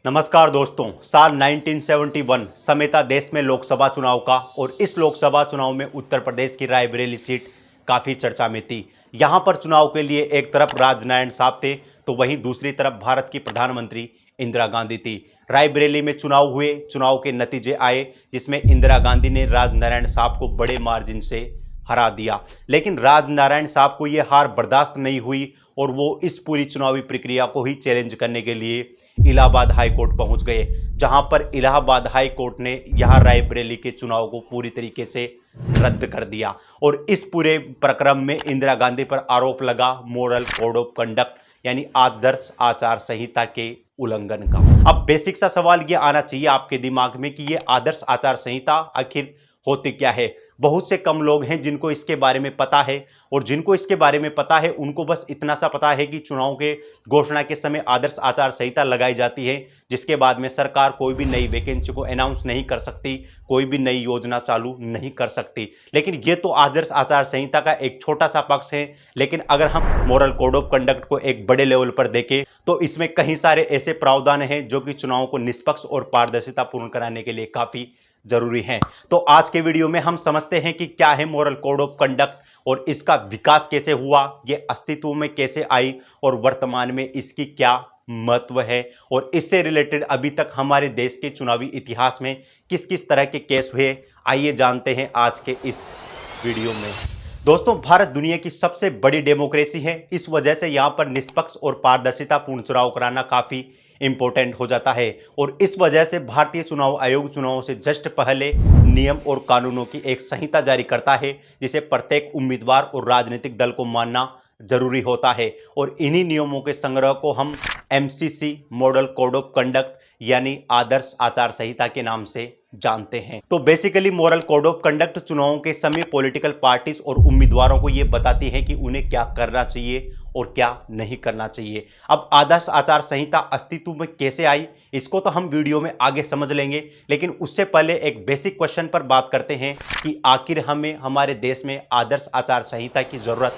नमस्कार दोस्तों। साल 1971 समय था देश में लोकसभा चुनाव का और इस लोकसभा चुनाव में उत्तर प्रदेश की रायबरेली सीट काफ़ी चर्चा में थी। यहां पर चुनाव के लिए एक तरफ राजनारायण साहब थे तो वहीं दूसरी तरफ भारत की प्रधानमंत्री इंदिरा गांधी थी। रायबरेली में चुनाव हुए, चुनाव के नतीजे आए जिसमें इंदिरा गांधी ने राजनारायण साहब को बड़े मार्जिन से हरा दिया। लेकिन राजनारायण साहब को यह हार बर्दाश्त नहीं हुई और वो इस पूरी चुनावी प्रक्रिया को ही चैलेंज करने के लिए इलाहाबाद हाई कोर्ट पहुंच गए, जहां पर इलाहाबाद हाई कोर्ट ने यहां रायबरेली के चुनाव को पूरी तरीके से रद्द कर दिया और इस पूरे प्रकरण में इंदिरा गांधी पर आरोप लगा मॉरल कोड ऑफ कंडक्ट यानी आदर्श आचार संहिता के उल्लंघन का। अब बेसिक सा सवाल ये आना चाहिए आपके दिमाग में कि ये आदर्श आचार संहिता आखिर होती क्या है। बहुत से कम लोग हैं जिनको इसके बारे में पता है और जिनको इसके बारे में पता है उनको बस इतना सा पता है कि चुनाव के घोषणा के समय आदर्श आचार संहिता लगाई जाती है, जिसके बाद में सरकार कोई भी नई वैकेंसी को अनाउंस नहीं कर सकती, कोई भी नई योजना चालू नहीं कर सकती। लेकिन ये तो आदर्श आचार संहिता का एक छोटा सा पक्ष है। लेकिन अगर हम मॉरल कोड ऑफ कंडक्ट को एक बड़े लेवल पर देखें तो इसमें कई सारे ऐसे प्रावधान हैं जो कि चुनाव को निष्पक्ष और पारदर्शिता पूर्ण कराने के लिए काफी जरूरी है। तो आज के वीडियो में हम समझते हैं कि क्या है मॉरल कोड ऑफ कंडक्ट और इसका विकास कैसे हुआ, ये अस्तित्व में कैसे आई और वर्तमान में इसकी क्या महत्व है और इससे रिलेटेड अभी तक हमारे देश के चुनावी इतिहास में किस किस तरह के केस हुए, आइए जानते हैं आज के इस वीडियो में। दोस्तों, भारत दुनिया की सबसे बड़ी डेमोक्रेसी है, इस वजह से यहां पर निष्पक्ष और पारदर्शिता पूर्ण चुनाव कराना काफी इंपॉर्टेंट हो जाता है और इस वजह से भारतीय चुनाव आयोग चुनाव से जस्ट पहले नियम और कानूनों की एक संहिता जारी करता है जिसे प्रत्येक उम्मीदवार और राजनीतिक दल को मानना जरूरी होता है और इन्हीं नियमों के संग्रह को हम MCC model code of conduct यानी आदर्श आचार संहिता के नाम से जानते हैं। तो basically moral code of conduct चुनावों के समय पॉलिटिकल पार्टीज और उम्मीदवारों को यह बताती है कि उन्हें क्या करना चाहिए और क्या नहीं करना चाहिए। अब आदर्श आचार संहिता अस्तित्व में कैसे आई इसको तो हम वीडियो में आगे समझ लेंगे, लेकिन उससे पहले एक बेसिक क्वेश्चन पर बात करते हैं कि आखिर हमें हमारे देश में आदर्श आचार संहिता की जरूरत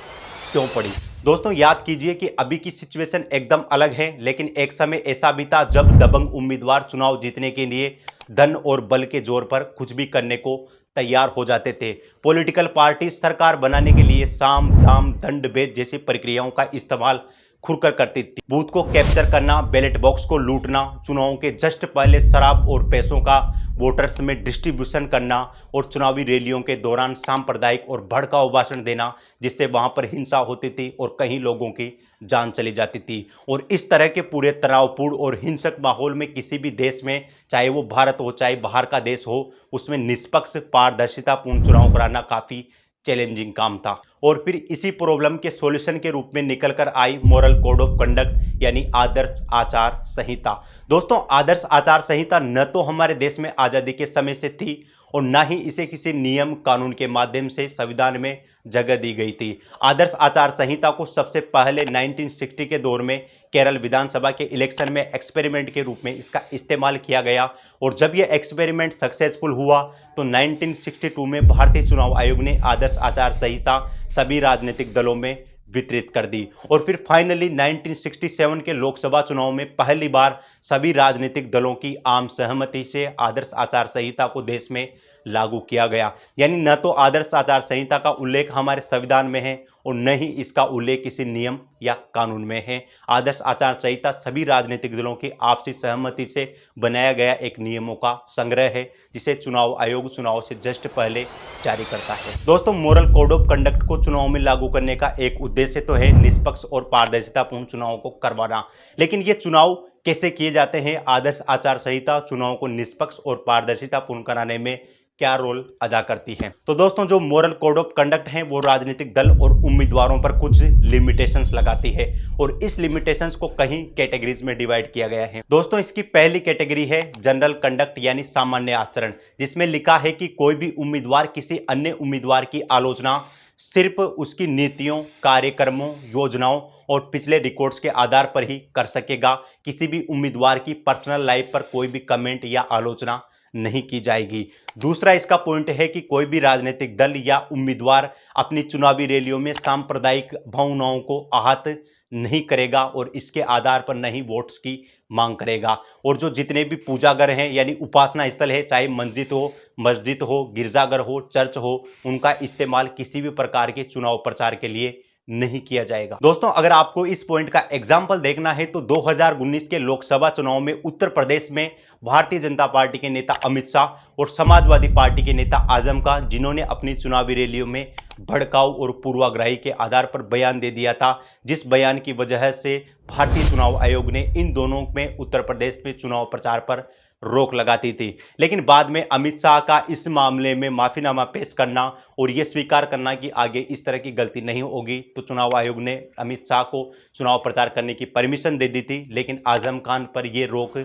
क्यों पड़ी। दोस्तों, याद कीजिए कि अभी की सिचुएशन एकदम अलग है, लेकिन एक समय ऐसा भी था जब दबंग उम्मीदवार चुनाव जीतने के लिए धन और बल के जोर पर कुछ भी करने को तैयार हो जाते थे। पॉलिटिकल पार्टी सरकार बनाने के लिए साम दाम दंड भेद जैसी प्रक्रियाओं का इस्तेमाल खुलकर करती थी। बूथ को कैप्चर करना, बैलेट बॉक्स को लूटना, चुनावों के जस्ट पहले शराब और पैसों का वोटर्स में डिस्ट्रीब्यूशन करना और चुनावी रैलियों के दौरान सांप्रदायिक और भड़काऊ भाषण देना जिससे वहां पर हिंसा होती थी और कई लोगों की जान चली जाती थी। और इस तरह के पूरे तनावपूर्ण और हिंसक माहौल में किसी भी देश में, चाहे वो भारत हो चाहे बाहर का देश हो, उसमें निष्पक्ष पारदर्शिता पूर्ण चुनाव कराना काफी चैलेंजिंग काम था। और फिर इसी प्रॉब्लम के सॉल्यूशन के रूप में निकल कर आई मॉरल कोड ऑफ कंडक्ट यानी आदर्श आचार संहिता। दोस्तों, आदर्श आचार संहिता न तो हमारे देश में आज़ादी के समय से थी और न ही इसे किसी नियम कानून के माध्यम से संविधान में जगह दी गई थी। आदर्श आचार संहिता को सबसे पहले 1960 के दौर में केरल विधानसभा के इलेक्शन में एक्सपेरिमेंट के रूप में इसका इस्तेमाल किया गया और जब यह एक्सपेरिमेंट सक्सेसफुल हुआ तो 1962 में भारतीय चुनाव आयोग ने आदर्श आचार संहिता सभी राजनीतिक दलों में वितरित कर दी और फिर फाइनली 1967 के लोकसभा चुनाव में पहली बार सभी राजनीतिक दलों की आम सहमति से आदर्श आचार संहिता को देश में लागू किया गया। यानी न तो आदर्श आचार संहिता का उल्लेख हमारे संविधान में है और न ही इसका उल्लेख किसी नियम या कानून में है। आदर्श आचार संहिता सभी राजनीतिक दलों की आपसी सहमति से बनाया गया एक नियमों का संग्रह है जिसे चुनाव आयोग चुनाव से जस्ट पहले जारी करता है। दोस्तों, मॉरल कोड ऑफ कंडक्ट को चुनाव में लागू करने का एक उद्देश्य तो है निष्पक्ष और पारदर्शितापूर्ण चुनाव को करवाना, लेकिन ये चुनाव कैसे किए जाते हैं, आदर्श आचार संहिता चुनाव को निष्पक्ष और पारदर्शितापूर्ण कराने में क्या रोल अदा करती है। तो दोस्तों, जो मॉरल कोड ऑफ कंडक्ट है वो राजनीतिक दल और उम्मीदवारों पर कुछ लिमिटेशंस लगाती है और इस लिमिटेशंस को कई कैटेगरीज में डिवाइड किया गया है। दोस्तों, इसकी पहली कैटेगरी है जनरल कंडक्ट यानी सामान्य आचरण, जिसमें लिखा है कि कोई भी उम्मीदवार किसी अन्य उम्मीदवार की आलोचना सिर्फ उसकी नीतियों, कार्यक्रमों, योजनाओं और पिछले रिकॉर्ड्स के आधार पर ही कर सकेगा। किसी भी उम्मीदवार की पर्सनल लाइफ पर कोई भी कमेंट या आलोचना नहीं की जाएगी। दूसरा इसका पॉइंट है कि कोई भी राजनीतिक दल या उम्मीदवार अपनी चुनावी रैलियों में सांप्रदायिक भावनाओं को आहत नहीं करेगा और इसके आधार पर नहीं वोट्स की मांग करेगा। और जो जितने भी पूजागर हैं यानी उपासना स्थल है, चाहे मस्जिद हो, गिरजाघर हो, चर्च हो, उनका इस्तेमाल किसी भी प्रकार के चुनाव प्रचार के लिए नहीं किया जाएगा। दोस्तों, अगर आपको इस पॉइंट का एग्जाम्पल देखना है तो 2019 के लोकसभा चुनाव में उत्तर प्रदेश में भारतीय जनता पार्टी के नेता अमित शाह और समाजवादी पार्टी के नेता आजम खान, जिन्होंने अपनी चुनावी रैलियों में भड़काऊ और पूर्वाग्रही के आधार पर बयान दे दिया था, जिस बयान की वजह से भारतीय चुनाव आयोग ने इन दोनों में उत्तर प्रदेश में चुनाव प्रचार पर रोक लगाती थी। लेकिन बाद में अमित शाह का इस मामले में माफीनामा पेश करना और यह स्वीकार करना कि आगे इस तरह की गलती नहीं होगी, तो चुनाव आयोग ने अमित शाह को चुनाव प्रचार करने की परमिशन दे दी थी। लेकिन आजम खान पर यह रोक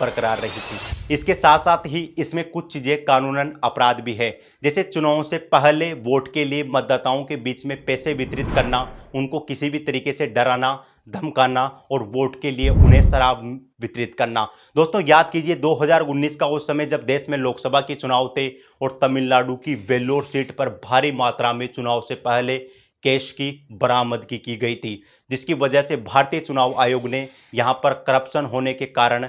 बरकरार रही थी। इसके साथ साथ ही इसमें कुछ चीजें कानूनन अपराध भी है, जैसे चुनाव से पहले वोट के लिए मतदाताओं के बीच में पैसे वितरित करना, उनको किसी भी तरीके से डराना, धमकाना और वोट के लिए उन्हें शराब वितरित करना। दोस्तों, याद कीजिए 2019 का उस समय जब देश में लोकसभा के चुनाव थे और तमिलनाडु की वेल्लोर सीट पर भारी मात्रा में चुनाव से पहले कैश की बरामदगी की गई थी, जिसकी वजह से भारतीय चुनाव आयोग ने यहां पर करप्शन होने के कारण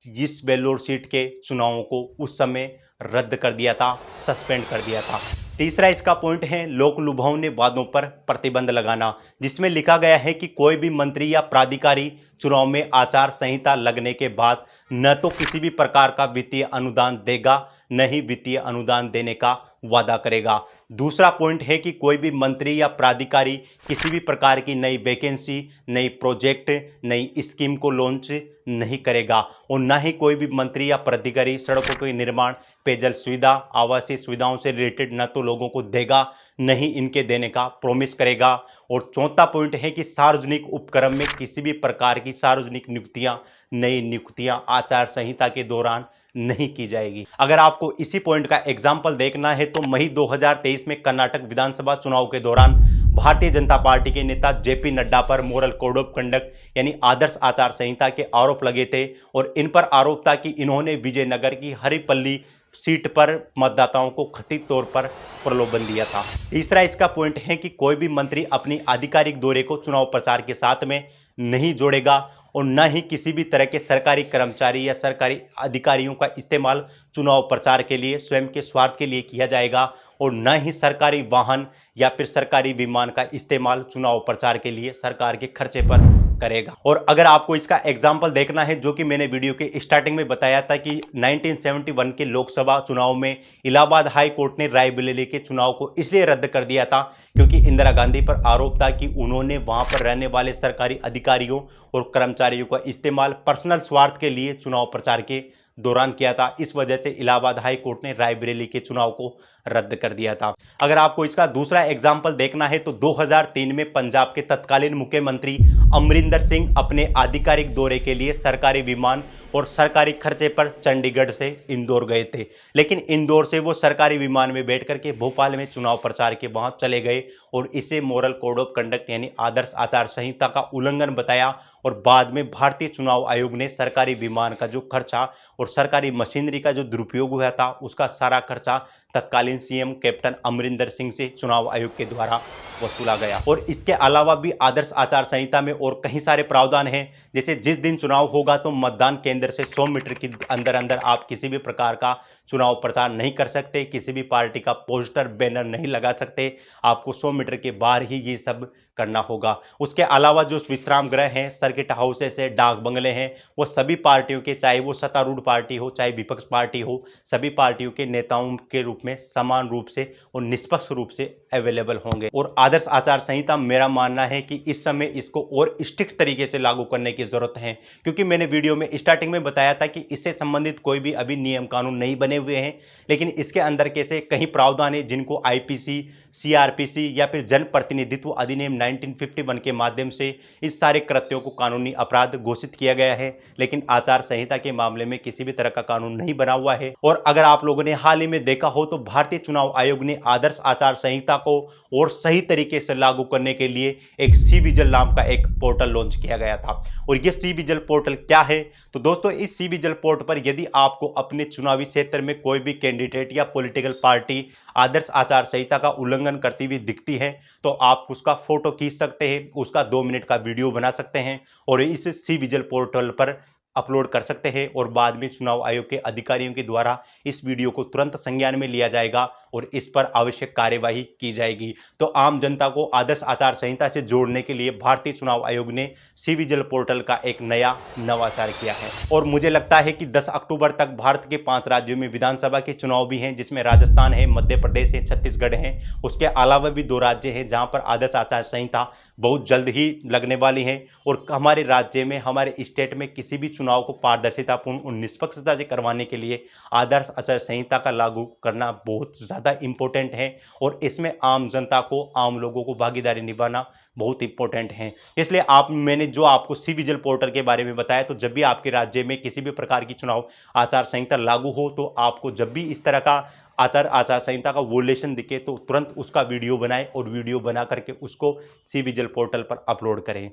इस वेल्लोर सीट के चुनावों को उस समय रद्द कर दिया था, सस्पेंड कर दिया था। तीसरा इसका पॉइंट है लोक लुभावने वादों पर प्रतिबंध लगाना, जिसमें लिखा गया है कि कोई भी मंत्री या प्राधिकारी चुनाव में आचार संहिता लगने के बाद न तो किसी भी प्रकार का वित्तीय अनुदान देगा, न ही वित्तीय अनुदान देने का वादा करेगा। दूसरा पॉइंट है कि कोई भी मंत्री या प्राधिकारी किसी भी प्रकार की नई वैकेंसी, नई प्रोजेक्ट, नई स्कीम को लॉन्च नहीं करेगा और न ही कोई भी मंत्री या प्राधिकारी सड़कों के निर्माण, पेयजल सुविधा, आवासीय सुविधाओं से रिलेटेड न तो लोगों को देगा, न ही इनके देने का प्रॉमिस करेगा। और चौथा पॉइंट है कि सार्वजनिक उपक्रम में किसी भी प्रकार की सार्वजनिक नियुक्तियां, नई नियुक्तियां आचार संहिता के दौरान नहीं की जाएगी। अगर आपको इसी पॉइंट का एग्जाम्पल देखना है तो मई 2023 में कर्नाटक विधानसभा चुनाव के दौरान भारतीय जनता पार्टी के नेता जेपी नड्डा पर मॉरल कोड ऑफ कंडक्ट यानी आदर्श आचार संहिता के आरोप लगे थे और इन पर आरोप था कि इन्होंने विजयनगर की हरिपल्ली सीट पर मतदाताओं को कथित तौर पर प्रलोभन दिया था। तीसरा इसका पॉइंट है कि कोई भी मंत्री अपनी आधिकारिक दौरे को चुनाव प्रचार के साथ में नहीं जोड़ेगा और न ही किसी भी तरह के सरकारी कर्मचारी या सरकारी अधिकारियों का इस्तेमाल चुनाव प्रचार के लिए स्वयं के स्वार्थ के लिए किया जाएगा और न ही सरकारी वाहन या फिर सरकारी विमान का इस्तेमाल चुनाव प्रचार के लिए सरकार के खर्चे पर करेगा। और अगर आपको इसका एग्जाम्पल देखना है, जो कि मैंने वीडियो के स्टार्टिंग में बताया था कि 1971 के लोकसभा चुनाव में इलाहाबाद हाई कोर्ट ने रायबरेली के चुनाव को इसलिए रद्द कर दिया था क्योंकि इंदिरा गांधी पर आरोप था कि उन्होंने वहां पर रहने वाले सरकारी अधिकारियों और कर्मचारियों का इस्तेमाल पर्सनल स्वार्थ के लिए चुनाव प्रचार के दौरान किया था। इस वजह से इलाहाबाद हाई कोर्ट ने रायबरेली के चुनाव को रद्द कर दिया था। अगर आपको इसका दूसरा एग्जाम्पल देखना है तो 2003 में पंजाब के तत्कालीन मुख्यमंत्री अमरिंदर सिंह अपने आधिकारिक दौरे के लिए सरकारी विमान और सरकारी खर्चे पर चंडीगढ़ से इंदौर गए थे, लेकिन इंदौर से वो सरकारी विमान में बैठ करके भोपाल में चुनाव प्रचार के वहां चले गए और इसे मॉरल कोड ऑफ कंडक्ट यानी आदर्श आचार संहिता का उल्लंघन बताया और बाद में भारतीय चुनाव आयोग ने सरकारी विमान का जो खर्चा और सरकारी मशीनरी का जो दुरुपयोग हुआ था उसका सारा खर्चा तत्कालीन सीएम कैप्टन अमरिंदर सिंह से चुनाव आयोग के द्वारा वसूला गया। और इसके अलावा भी आदर्श आचार संहिता में और कई सारे प्रावधान हैं, जैसे जिस दिन चुनाव होगा तो मतदान केंद्र से 100 मीटर के अंदर अंदर आप किसी भी प्रकार का चुनाव प्रचार नहीं कर सकते, किसी भी पार्टी का पोस्टर बैनर नहीं लगा सकते, आपको 100 मीटर के बाहर ही ये सब करना होगा। उसके अलावा जो विश्राम गृह हैं, सर्किट हाउसेस है, डाक बंगले हैं, वो सभी पार्टियों के, चाहे वो सत्तारूढ़ पार्टी हो चाहे विपक्ष पार्टी हो, सभी पार्टियों के नेताओं के रूप में समान रूप से और निष्पक्ष रूप से अवेलेबल होंगे। और आदर्श आचार संहिता मेरा मानना है कि इस समय इसको और स्ट्रिक्ट तरीके से लागू करने की जरूरत है, क्योंकि मैंने वीडियो में स्टार्टिंग में बताया था कि इससे संबंधित कोई भी अभी नियम कानून नहीं बने हुए हैं, लेकिन इसके अंदर कैसे कई प्रावधान है जिनको आईपीसी, सीआरपीसी या फिर जनप्रतिनिधित्व अधिनियम 1951 के माध्यम से इस सारे कृत्यों को कानूनी अपराध घोषित किया गया है, लेकिन आचार संहिता के मामले में किसी भी तरह का कानून नहीं बना हुआ है। और अगर आप लोगों ने हाल ही में देखा हो तो भारतीय चुनाव आयोग ने आदर्श आचार संहिता को और सही तरीके से लागू करने के लिए एक सी विजिल नाम का एक पोर्टल लॉन्च किया गया था। और ये सी विजिल पोर्टल क्या है? तो दोस्तों, इस सी विजिल पोर्टल पर यदि आपको अपने चुनावी क्षेत्र में कोई भी कैंडिडेट या पॉलिटिकल पार्टी आदर्श आचार संहिता का उल्लंघन करती हुई दिखती है तो आप उसका फोटो खींच सकते हैं, उसका 2 मिनट का वीडियो बना सकते हैं और इस सी विजिल पोर्टल पर अपलोड कर सकते हैं और बाद में चुनाव आयोग के अधिकारियों के द्वारा इस वीडियो को तुरंत संज्ञान में लिया जाएगा और इस पर आवश्यक कार्यवाही की जाएगी। तो आम जनता को आदर्श आचार संहिता से जोड़ने के लिए भारतीय चुनाव आयोग ने सी विजिल पोर्टल का एक नया नवाचार किया है और मुझे लगता है कि 10 अक्टूबर तक भारत के 5 राज्यों में विधानसभा के चुनाव भी हैं, जिसमें राजस्थान है, मध्य प्रदेश है, छत्तीसगढ़ है। उसके अलावा भी 2 राज्य हैं जहां पर आदर्श आचार संहिता बहुत जल्द ही लगने वाली है और हमारे राज्य में, हमारे स्टेट में किसी भी चुनाव को पारदर्शितापूर्ण और निष्पक्षता से करवाने के लिए आदर्श आचार संहिता का लागू करना बहुत ज़्यादा इंपॉर्टेंट है और इसमें आम जनता को, आम लोगों को भागीदारी निभाना बहुत इंपॉर्टेंट है। इसलिए मैंने जो आपको सी विजिल पोर्टल के बारे में बताया, तो जब भी आपके राज्य में किसी भी प्रकार की चुनाव आचार संहिता लागू हो, तो आपको जब भी इस तरह का आचार संहिता का वोलेशन दिखे तो तुरंत उसका वीडियो बनाएं और वीडियो बना करके उसको सी विजिल पोर्टल पर अपलोड करें।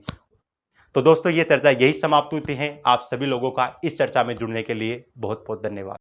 तो दोस्तों, ये चर्चा यही समाप्त होती है। आप सभी लोगों का इस चर्चा में जुड़ने के लिए बहुत बहुत धन्यवाद।